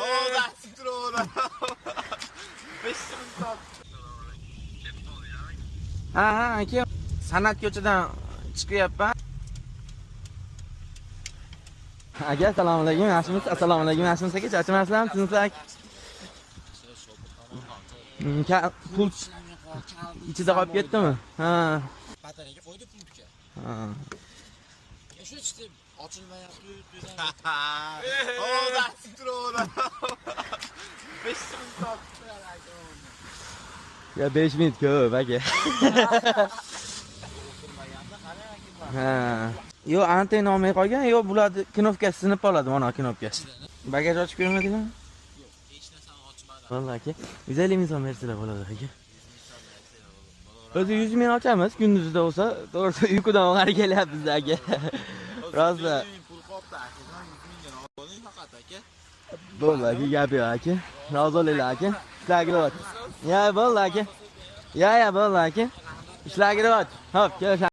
Oh, that's true. 500 soat. Ha, aka. San'at ko'chadan chiqyapman. Aka, assalomu alaykum. Yaxshimisiz? Assalomu alaykum. Yaxshimisiz aka? Charchamasizlarmi? Tinchlik. Pul ichida qolib ketdimi? Ha. Batareyaga qo'ydi pultga. Ha. Shu işte ochilmayapti. Oh, that's true. 500 soat. Ya 5 minut ko'p aka. Ha. Yo, anten olmay qolgan, yo bularni knopkasi sinib qoladi, mana knopkasi. Bagaj ochib ko'rmadingmi? Yo'q, hech narsani ochmadim. Vallahi aka. 150 ming so'm bersalar bo'ladi aka. O'zi 100 ming ochamiz, kunduzida bo'lsa, to'g'risi uyqudan o'g'ari kelyapmiz aka. Rosa. Pul qopdi aka. 100 mingdan oling faqat aka. Bo'ldi aka, gap yo'q aka. Rozi bo'linglar aka. Ishlar kiryapti. Ya bo'ldi aka. Ya bo'ldi aka. Ishlar kiryapti. Xo'p, kelishamiz.